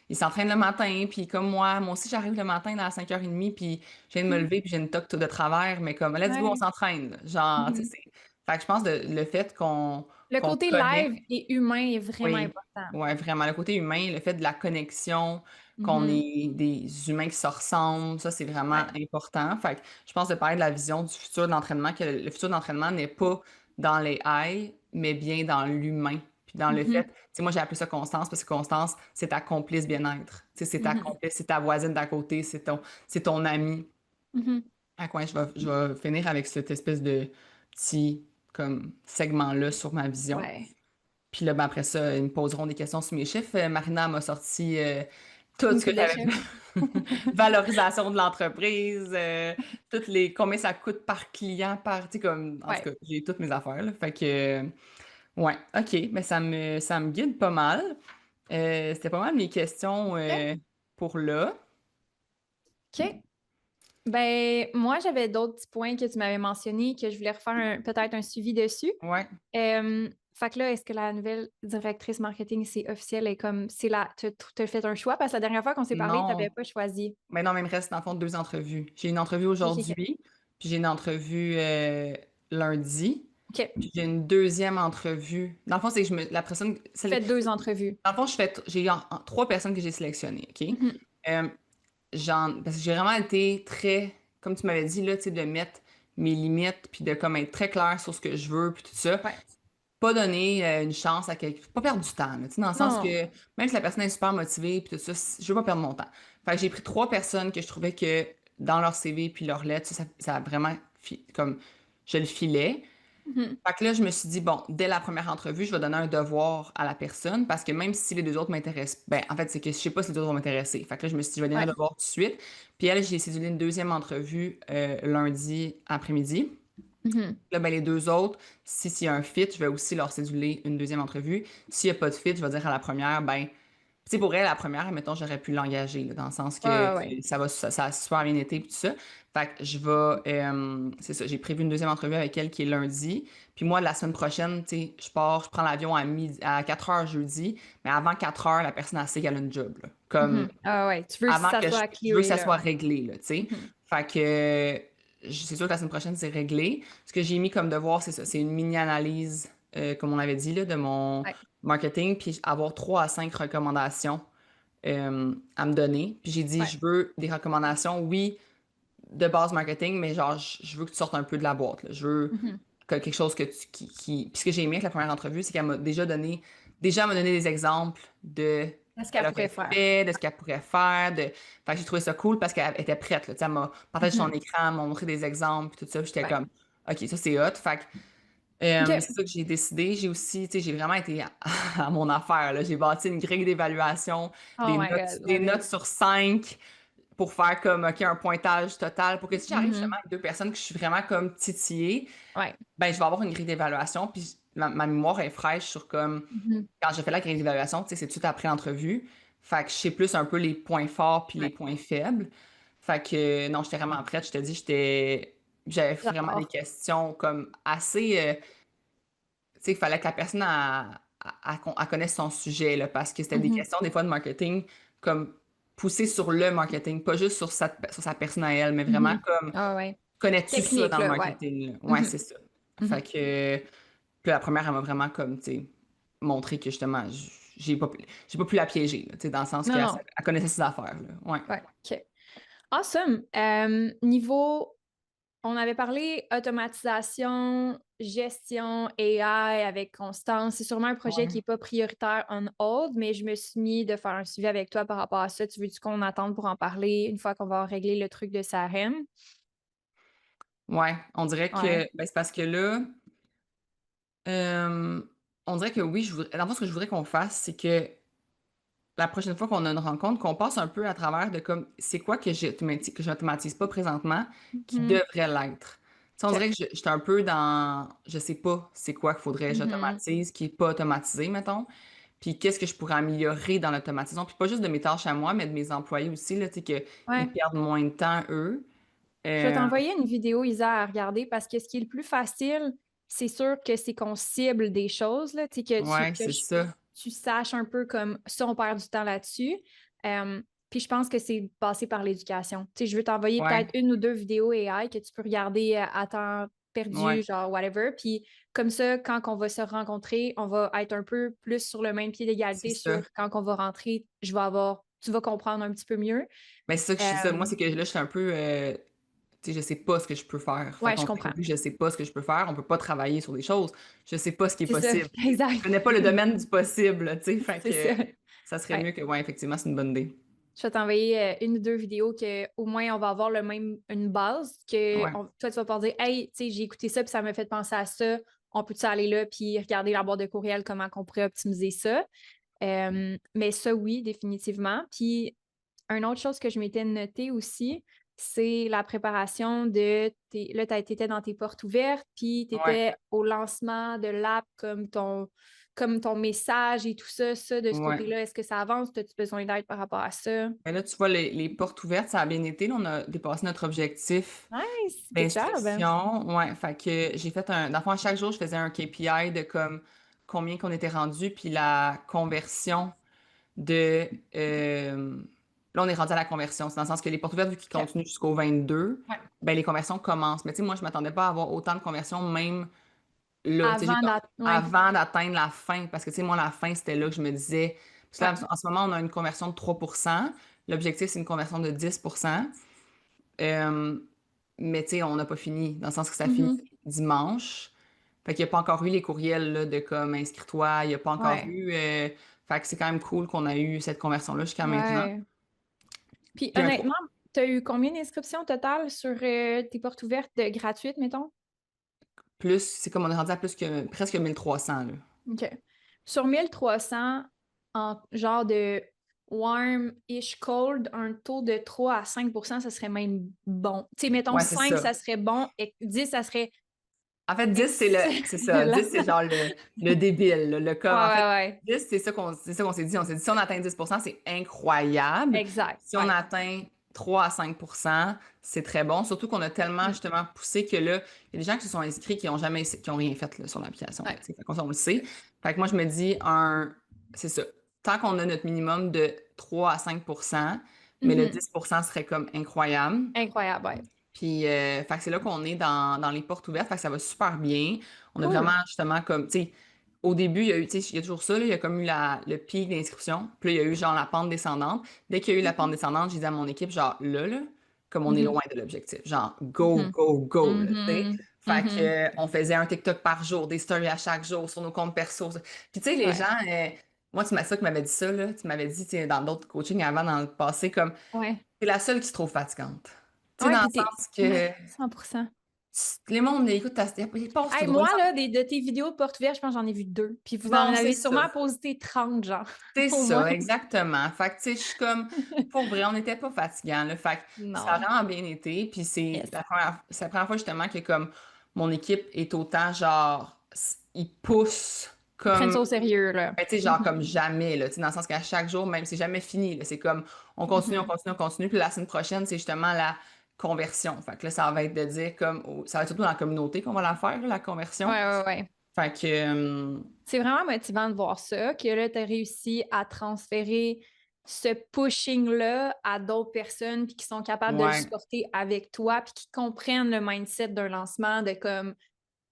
ils s'entraînent le matin, puis comme moi aussi, j'arrive le matin à 5h30, puis je viens de me Mm. lever, puis j'ai une toque de travers, mais comme, let's go, on Ouais. s'entraîne, là. Genre, tu sais, Mhm. fait que je pense le fait Le qu'on côté connecte. live et humain est vraiment Oui, important. ouais, vraiment. Le côté humain, le fait de la connexion, qu'on Mhm. est des humains qui se ressemblent, ça, c'est vraiment Ouais. important. Fait que je pense de parler de la vision du futur de l'entraînement, que le futur de l'entraînement n'est pas dans les haies, mais bien dans l'humain. Puis dans le fait, Mhm. tu sais, moi, j'ai appelé ça Constance parce que Constance, c'est ta complice bien-être. Tu sais, c'est ta Mhm. complice, c'est ta voisine d'à côté, c'est ton ami. Mhm. À quoi je vais finir avec cette espèce de petit, comme, segment-là sur ma vision. Ouais. Puis là, ben après ça, ils me poseront des questions sur mes chiffres. Marina m'a sorti tout Une ce que coupe de j'avais chef. valorisation de l'entreprise, toutes les combien ça coûte par client, par, tu sais, comme, en tout Ouais. cas, j'ai toutes mes affaires, là. Fait que, ouais, OK, mais ça me guide pas mal. C'était pas mal mes questions OK. pour là. OK. Ben, moi, j'avais d'autres petits points que tu m'avais mentionnés que je voulais refaire peut-être un suivi dessus. Ouais, Fait que là, est-ce que la nouvelle directrice marketing, c'est officiel et comme c'est là, t'as fait un choix? Parce que la dernière fois qu'on s'est parlé, t'avais non. pas choisi. Mais non, mais il me reste dans le fond deux entrevues. J'ai une entrevue OK, OK, OK. aujourd'hui, puis j'ai une entrevue lundi. OK. Puis j'ai une deuxième entrevue. Dans le fond, c'est que la personne. Faites deux entrevues. Dans le fond, j'ai trois personnes que j'ai sélectionnées, OK? Mhm. Euh, parce que j'ai vraiment été très, comme tu m'avais dit, là, tu sais, de mettre mes limites, puis de comme être très clair sur ce que je veux, puis tout ça. Ouais. Pas donner une chance à quelqu'un. Pas perdre du temps, là, tu sais, dans le sens que Non. même si la personne est super motivée, puis tout ça, je veux pas perdre mon temps. Fait que j'ai pris trois personnes que je trouvais que dans leur CV puis leur lettre, ça a vraiment, comme, je le filais. Mhm. Fait que là, je me suis dit, bon, dès la première entrevue, je vais donner un devoir à la personne parce que même si les deux autres m'intéressent, ben, en fait, c'est que je sais pas si les deux autres vont m'intéresser. Fait que là, je me suis dit, je vais donner un Ouais. devoir tout de suite. Puis elle, j'ai cédulé une deuxième entrevue lundi après-midi. Mhm. Là, ben, les deux autres, s'il y a un fit, je vais aussi leur céduler une deuxième entrevue. S'il n'y a pas de fit, je vais dire à la première, ben, tu sais, pour elle, la première, mettons, j'aurais pu l'engager, là, dans le sens Ouais, que ouais, ouais. ça a super bien été, puis tout ça. Fait que c'est ça, j'ai prévu une deuxième entrevue avec elle qui est lundi. Puis moi, la semaine prochaine, tu sais, je prends l'avion à 4 heures jeudi, mais avant 4 heures, la personne a sait qu'elle a une job, là. Comme, Mhm. Ah ouais, tu veux que avant ça que soit je veux que clearé, ça là. soit réglé, là, tu sais. Mhm. Fait que c'est sûr que la semaine prochaine, c'est réglé. Ce que j'ai mis comme devoir, c'est ça, c'est une mini-analyse, comme on avait dit, là, de mon Ouais, marketing, puis avoir 3 à 5 recommandations à me donner. Puis j'ai dit, ouais. je veux des recommandations, oui, de base marketing, mais genre, je veux que tu sortes un peu de la boîte, là. Je veux Mhm. quelque chose Puis ce que j'ai aimé avec la première entrevue, c'est qu'elle m'a déjà elle m'a donné des exemples de Est-ce ce qu'elle qu'elle aurait pourrait faire? fait, de ce qu'elle pourrait faire. Fait que j'ai trouvé ça cool parce qu'elle était prête, là. Tu sais, elle m'a partagé son Mhm. écran, elle m'a montré des exemples, puis tout ça. Puis j'étais Ouais. comme, OK, ça c'est hot. Fait que OK. c'est ça que j'ai décidé. J'ai aussi, tu sais, j'ai vraiment été à mon affaire, là. J'ai bâti une grille d'évaluation, Oh my God, des love notes it. sur 5 pour faire comme, OK, un pointage total. Pour que si j'arrive justement Mhm. avec deux personnes que je suis vraiment comme titillée, Ouais. ben, je vais avoir une grille d'évaluation, puis ma mémoire est fraîche sur comme, Mhm. quand j'ai fait la grille d'évaluation, tu sais, c'est tout après l'entrevue. Fait que je sais plus un peu les points forts puis les Ouais. points faibles. Fait que, non, j'étais vraiment prête. Je te dis, j'étais. J'avais vraiment des J'adore. questions comme assez, tu sais, il fallait que la personne elle connaisse son sujet, là, parce que c'était des Mhm. questions des fois de marketing comme poussées sur le marketing, pas juste sur sa personne à elle, mais vraiment Mhm. comme Ah ouais. connais-tu ça Technique, dans le là, ouais. marketing, là? Ouais, Mhm. c'est ça. Fait Mhm. que puis la première, elle m'a vraiment comme, tu sais, montré que justement, j'ai pas pu la piéger, là, tu sais, dans le sens Non, qu'elle non. elle connaissait ses affaires, là. Ouais. Ouais. OK. Awesome. Niveau, on avait parlé automatisation, gestion, AI avec Constance. C'est sûrement un projet qui Ouais. n'est pas prioritaire on hold, mais je me suis mis de faire un suivi avec toi par rapport à ça. Tu veux-tu qu'on attende pour en parler une fois qu'on va régler le truc de SARM? Ouais. On dirait Ouais. que, ben, c'est parce que là, euh, on dirait que oui, dans le fond, ce que je voudrais qu'on fasse, c'est que la prochaine fois qu'on a une rencontre, qu'on passe un peu à travers de comme, c'est quoi que j'automatise pas présentement qui Mhm. devrait l'être. Tu sais, on OK. dirait que j'étais un peu dans, je sais pas c'est quoi qu'il faudrait que Mhm. j'automatise, qui est pas automatisé, mettons. Puis qu'est-ce que je pourrais améliorer dans l'automatisation. Puis pas juste de mes tâches à moi, mais de mes employés aussi, là, tu sais, qu'ils Ouais. perdent moins de temps, eux. Je vais Euh, t'envoyer une vidéo, Isa, à regarder parce que ce qui est le plus facile, c'est sûr que c'est qu'on cible des choses, là, tu sais, ouais, c'est ça. tu saches un peu comme ça, on perd du temps là-dessus. Euh, Puis je pense que c'est passé par l'éducation. Tu sais, je veux t'envoyer peut-être Ouais, une ou deux vidéos AI que tu peux regarder à temps perdu, ouais, genre whatever. Puis comme ça, quand on va se rencontrer, on va être un peu plus sur le même pied c'est d'égalité ça. sur quand on va rentrer, tu vas comprendre un petit peu mieux. Mais c'est ça que je suis ça. Moi, Euh, c'est que là, je suis un peu. Tu sais, je sais pas ce que je peux faire. Fait ouais, qu'on je dirait que comprends. vu que je sais pas ce que je peux faire, on peut pas travailler sur des choses. Je sais pas ce qui est C'est ça, possible. Je exact. connais pas le domaine du possible, tu sais. Fait C'est ça. que ça serait Ouais. mieux que, ouais, effectivement, c'est une bonne idée. Je vais t'envoyer une ou deux vidéos que au moins on va avoir une base que Ouais, toi tu vas pouvoir dire hey, tu sais, j'ai écouté ça puis ça m'a fait penser à ça. On peut-tu aller là puis regarder la boîte de courriel, comment on pourrait optimiser ça. Mais ça, oui, définitivement. Puis, une autre chose que je m'étais notée aussi, c'est la préparation là, tu étais dans tes portes ouvertes, puis tu ouais, étais au lancement de l'app comme ton message et tout ça. Ça, de ce ouais. côté-là, est-ce que ça avance? As-tu besoin d'aide par rapport à ça? Mais là, tu vois, les portes ouvertes, ça a bien été. Là, on a dépassé notre objectif Nice! Good job! d'inscription. Ouais, fait que j'ai fait dans le fond, à chaque jour, je faisais un KPI de comme combien qu'on était rendu, puis la conversion de. Là, on est rendu à la conversion. C'est dans le sens que les portes ouvertes, vu qu'ils OK. continuent jusqu'au 22, Ouais. ben, les conversions commencent. Mais tu sais, moi, je m'attendais pas à avoir autant de conversions, même là. Tu sais, Ouais. avant d'atteindre la fin, parce que tu sais, moi, la fin, c'était là que je me disais. Parce Ouais. que là, en ce moment, on a une conversion de 3%. L'objectif, c'est une conversion de 10%. Euh, mais tu sais, on n'a pas fini, dans le sens que ça finit Mhm. dimanche. Fait qu'il n'y a pas encore eu les courriels là, de comme inscris-toi, il n'y a pas encore Ouais. eu. Fait que c'est quand même cool qu'on a eu cette conversion-là jusqu'à maintenant. Ouais. Puis Puis un trop honnêtement, tu as eu combien d'inscriptions au total sur tes portes ouvertes gratuites, mettons? plus, c'est comme on est rendu à plus que presque 1300 là. OK. Sur 1300 en genre de warm-ish cold, un taux de 3 à 5 ça serait même bon. Tu sais, mettons Ouais, c'est 5 ça. ça serait bon et 10 ça serait En fait, 10 c'est ça. excellent. 10 c'est genre le débile, là, le Ouais, comme, en fait, ouais, ouais. 10 c'est ça qu'on s'est dit. On s'est dit, si on atteint 10%, c'est incroyable. Exact. Si on Ouais. atteint 3 à 5%, c'est très bon. Surtout qu'on a tellement, Mm. justement, poussé que là, il y a des gens qui se sont inscrits qui ont jamais, qui ont rien fait, là, sur l'application, là, Ouais. tu sais. Fait qu'on on le sait. Fait que moi, je me dis, c'est ça. Tant qu'on a notre minimum de 3 à 5%, mais le Mhm. 10% serait comme incroyable. Incroyable, ouais. Puis, fait que c'est là qu'on est dans les portes ouvertes, fait que ça va super bien. On a vraiment, Cool. justement, comme, tu sais, au début, il y a eu, tu sais, il y a toujours ça, là, il y a comme eu le pic d'inscription, puis là, il y a eu, genre, la pente descendante. Dès qu'il y a eu la pente Mhm. descendante, je disais à mon équipe, genre, là, comme on est Mhm. loin de l'objectif, genre, go, Mhm. go, go, là, tu sais. Mhm. Fait que, Mhm. on faisait un TikTok par jour, des stories à chaque jour sur nos comptes perso. Puis, tu sais, les gens, Ouais. moi, tu m'as ça qui m'avait dit ça, là, tu m'avais dit, tu sais, dans d'autres coachings avant, dans le passé, comme, Ouais. c'est la seule qui se trouve fatigante. Tu sais, Ouais, dans le puis sens ouais, que 100%. les mondes, écoute, ils passent tout Hey, droit. moi, là, de tes vidéos de porte ouverte, je pense que j'en ai vu deux. Puis vous en Bon, c'est avez ça. sûrement posté 30 genre, C'est au moins. ça, exactement. Fait que, tu sais, je suis comme, pour vrai, on n'était pas fatigants, là. Fait que ça a Non. vraiment bien été. Puis Yes. c'est la première fois, justement, que, comme, mon équipe est autant, genre, ils poussent Ils prennent comme, ça au sérieux, là. ben, tu sais, genre, comme jamais, là. Tu sais, dans le sens qu'à chaque jour, même, c'est jamais fini, là. C'est comme, on continue, on Mhm. continue, on continue. Puis la semaine prochaine, c'est justement la conversion. Fait que là, ça va être de dire comme, ça va être surtout dans la communauté qu'on va la faire, là, la conversion. Ouais, ouais, ouais. Fait que, C'est vraiment motivant de voir ça, que là, tu as réussi à transférer ce pushing-là à d'autres personnes puis qui sont capables de le ouais, supporter avec toi puis qui comprennent le mindset d'un lancement de comme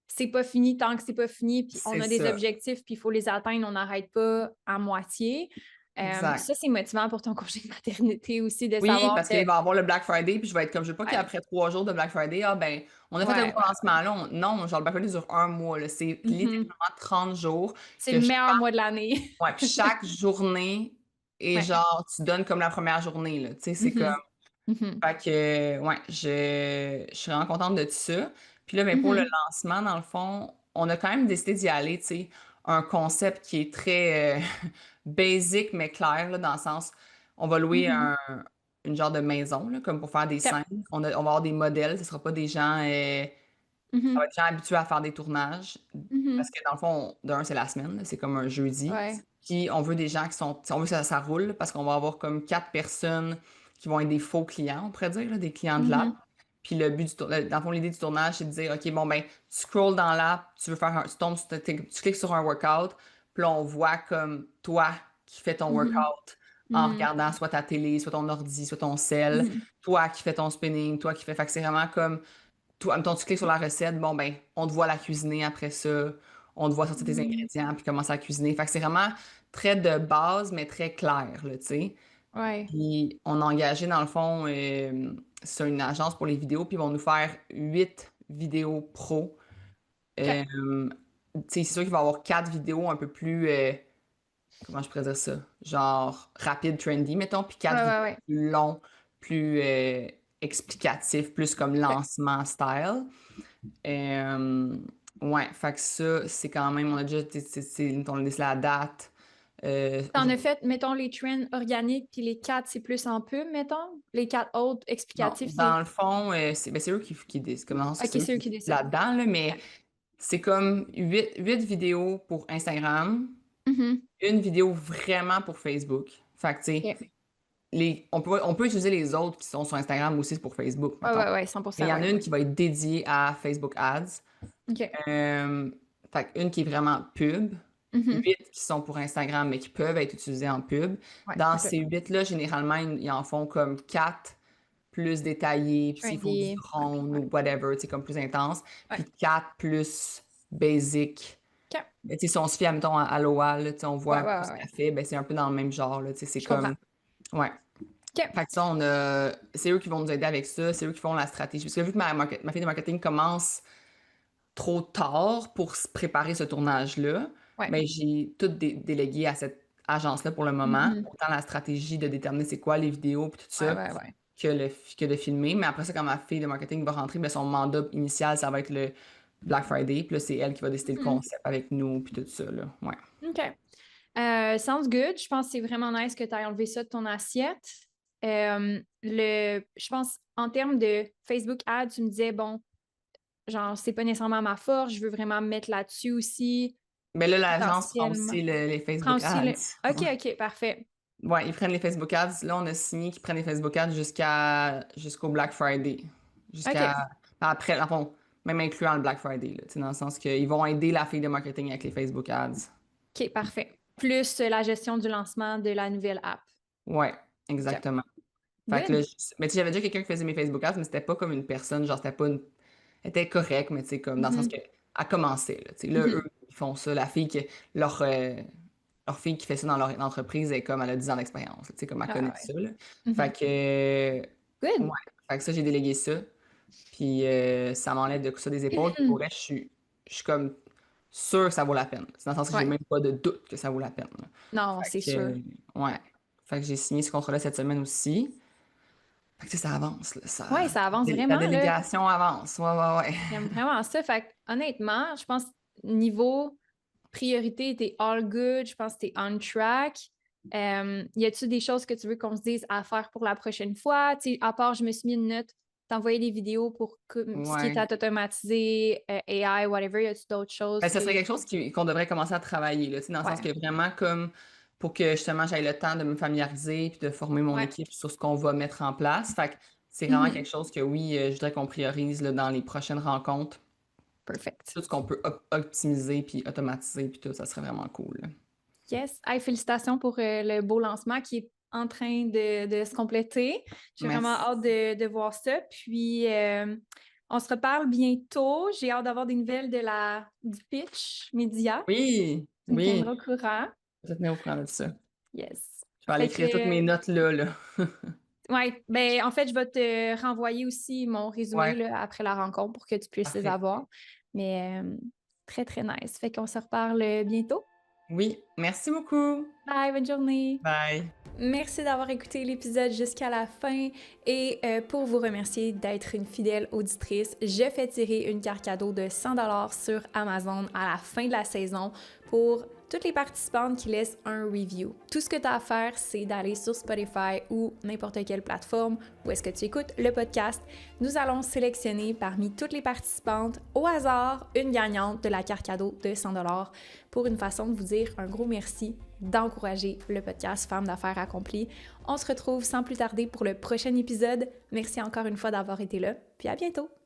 c'est pas fini tant que c'est pas fini puis on c'est a des ça. objectifs puis il faut les atteindre, on n'arrête pas à moitié. Exact. Ça, c'est motivant pour ton congé de maternité aussi de Oui, savoir parce que qu'il va y avoir le Black Friday, puis je vais être comme, je veux pas ouais, qu'après 3 jours de Black Friday, ah ben, on a fait le ouais, gros ouais, ouais. lancement là. Non, genre le Black Friday dure un mois, là. C'est Mhm. littéralement 30 jours C'est que le meilleur mois de l'année. ouais, puis chaque journée est Ouais. genre, tu donnes comme la première journée, là. Tu sais, c'est comme, Mhm. Mhm. fait que, ouais, je suis vraiment contente de tout ça. Puis là, ben, pour le Mhm. lancement, dans le fond, on a quand même décidé d'y aller, tu sais, un concept qui est très basic, mais clair, là, dans le sens, on va louer Mhm. une genre de maison, là, comme pour faire des OK. scènes. On va avoir des modèles, ce sera pas des gens, ça va Mhm. être des gens habitués à faire des tournages. Parce Mhm. que dans le fond, d'un, c'est la semaine, là, c'est comme un jeudi. Ouais. Puis on veut des gens qui sont, on veut que ça roule parce qu'on va avoir comme 4 personnes qui vont être des faux clients, on pourrait dire, là, des clients de l'app. Mhm. Puis le but dans le fond, l'idée du tournage, c'est de dire, OK, bon, ben, tu scrolls dans l'app, tu veux faire tu tombes, tu cliques sur un workout, puis là, on voit comme toi qui fais ton Mhm. workout en Mhm. regardant soit ta télé, soit ton ordi, soit ton cell, Mhm. toi qui fais ton spinning, toi qui fais. Fait que c'est vraiment comme toi, mettons, tu cliques sur la recette, bon, ben, on te voit la cuisiner après ça, on te voit sortir tes Mhm. ingrédients, puis commencer à cuisiner. Fait que c'est vraiment très de base, mais très clair, là, tu sais. Ouais. Puis on a engagé, dans le fond, c'est une agence pour les vidéos, puis ils vont nous faire 8 vidéos pro. OK. Tu sais, c'est sûr qu'il va y avoir 4 vidéos un peu plus, comment je pourrais dire ça? Genre rapide, trendy, mettons, puis Ouais, 4 vidéos ouais, ouais. plus longs, plus explicatifs, plus comme OK. lancement style. Euh, ouais, fait que ça, c'est quand même, on a déjà, on a décidé la date. T'en as Aujourd'hui, fait, mettons, les trends organiques, puis les quatre, c'est plus en pub, mettons. Les quatre autres non, explicatifs, dans c'est. le fond, c'est ben, c'est eux qui disent, comme dans le sens que OK, c'est eux c'est eux qui qui disent décident. là-dedans, là, mais OK. c'est comme huit vidéos pour Instagram, Mhm. une vidéo vraiment pour Facebook. Fait que, tu sais, OK. on peut utiliser les autres qui sont sur Instagram aussi pour Facebook, Ouais, mettons. ouais, ouais, Mais il 100%, y en ouais. a une qui va être dédiée à Facebook Ads. OK. Euh, fait une qui est vraiment pub, Mhm. 8 qui sont pour Instagram, mais qui peuvent être utilisées en pub. Ouais, Dans OK. ces 8-là, généralement, ils en font comme 4 plus détaillés, puis s'il faut du Trendy. Ouais. drone Ouais. ou whatever, c'est comme plus intense, Ouais. puis 4 plus basic. OK. Mais tu sais, si on se fie, mettons, à Aloha, là, tu sais, on Ouais, voit ouais, plus ouais, qu'elle ouais. fait, ben c'est un peu dans le même genre, là, tu sais, c'est Je comprends. comme, ouais. OK. Fait que ça, c'est eux qui vont nous aider avec ça, c'est eux qui font la stratégie. Parce que vu que ma fille de marketing commence trop tard pour se préparer ce tournage-là, Ouais. ben, j'ai tout délégué à cette agence-là pour le moment. Mhm. Autant la stratégie de déterminer c'est quoi les vidéos puis tout Ouais, ça ouais, ouais. que de filmer. Mais après ça, quand ma fille de marketing va rentrer, ben, son mandat initial, ça va être le Black Friday. Puis là, c'est elle qui va décider le Mhm. concept avec nous puis tout ça, là. Ouais. OK. Sounds good. Je pense que c'est vraiment nice que tu aies enlevé ça de ton assiette. Je pense, en termes de Facebook Ads, tu me disais, bon, genre, c'est pas nécessairement ma force, je veux vraiment me mettre là-dessus aussi, Mais là, l'agence prend potentiellement. aussi les Prends Facebook aussi le. Ads. OK, OK, parfait. Ouais, ils prennent les Facebook Ads. Là, on a signé qu'ils prennent les Facebook Ads jusqu'au Black Friday. Jusqu'à OK, après, dans le fond, même incluant le Black Friday, là, tu sais, dans le sens qu'ils vont aider la fille de marketing avec les Facebook Ads. OK, parfait. Plus la gestion du lancement de la nouvelle app. Ouais, OK, exactement. Fait que là, good. mais tu sais, j'avais déjà quelqu'un qui faisait mes Facebook Ads, mais c'était pas comme une personne, genre, c'était pas une. Elle était correcte, mais tu sais, comme dans le sens que Mhm, elle commençait, là. Tu sais, là, eux, mhm. ils font ça. La fille leur, euh, leur fille qui fait ça dans leur entreprise, elle, est comme, elle a 10 ans d'expérience, là, tu sais, comme elle Ah connaît ouais. ça, là. Fait Mhm. que, ouais. Good. Fait que ça, j'ai délégué ça. Puis ça m'enlève de ça des épaules. Puis pour vrai, je suis comme sûr que ça vaut la peine. C'est dans le sens que j'ai Ouais. même pas de doute que ça vaut la peine, là. Non, Fait c'est que, sûr. ouais. Ouais. Fait que j'ai signé ce contrat-là cette semaine aussi. Fait que tu sais, ça avance, là. Ouais, ça avance La vraiment, là. délégation avance. Ouais, ouais, ouais. J'aime vraiment ça. Fait que, honnêtement, je pense niveau priorité, t'es all good. Je pense que t'es on track. Y a-tu des choses que tu veux qu'on se dise à faire pour la prochaine fois? Tu sais, à part, je me suis mis une note, t'envoyer des vidéos pour ce qui est Ouais. à t'automatiser, AI, whatever. Y a-tu d'autres choses Ben, ça que. serait quelque chose qu'on devrait commencer à travailler, là, tu sais, dans le sens Ouais, que vraiment comme pour que justement j'aille le temps de me familiariser puis de former mon ouais. équipe sur ce qu'on va mettre en place. Fait que c'est vraiment Mhm. quelque chose que oui, je voudrais qu'on priorise là, dans les prochaines rencontres. Perfect. Tout ce qu'on peut optimiser puis automatiser puis tout, ça serait vraiment cool, là. Yes. Hey, félicitations pour le beau lancement qui est en train de se compléter. J'ai vraiment Merci. hâte de voir ça. Puis, on se reparle bientôt. J'ai hâte d'avoir des nouvelles du pitch média. Oui, Tu me oui, tiendras au courant. je vais te tenir au courant de ça. Yes. Je vais aller Fait écrire toutes mes que, notes là, là. ouais, ben, en fait, je vais te renvoyer aussi mon résumé Ouais, là, après la rencontre pour que tu puisses les parfait. avoir. Mais très, très nice. Fait qu'on se reparle bientôt. Oui, merci beaucoup. Bye, bonne journée. Bye. Merci d'avoir écouté l'épisode jusqu'à la fin et pour vous remercier d'être une fidèle auditrice, je fais tirer une carte cadeau de 100$ sur Amazon à la fin de la saison pour toutes les participantes qui laissent un review. Tout ce que tu as à faire, c'est d'aller sur Spotify ou n'importe quelle plateforme où est-ce que tu écoutes le podcast. Nous allons sélectionner parmi toutes les participantes au hasard une gagnante de la carte cadeau de 100$ pour une façon de vous dire un gros merci, d'encourager le podcast Femmes d'affaires accomplies. On se retrouve sans plus tarder pour le prochain épisode. Merci encore une fois d'avoir été là, puis à bientôt!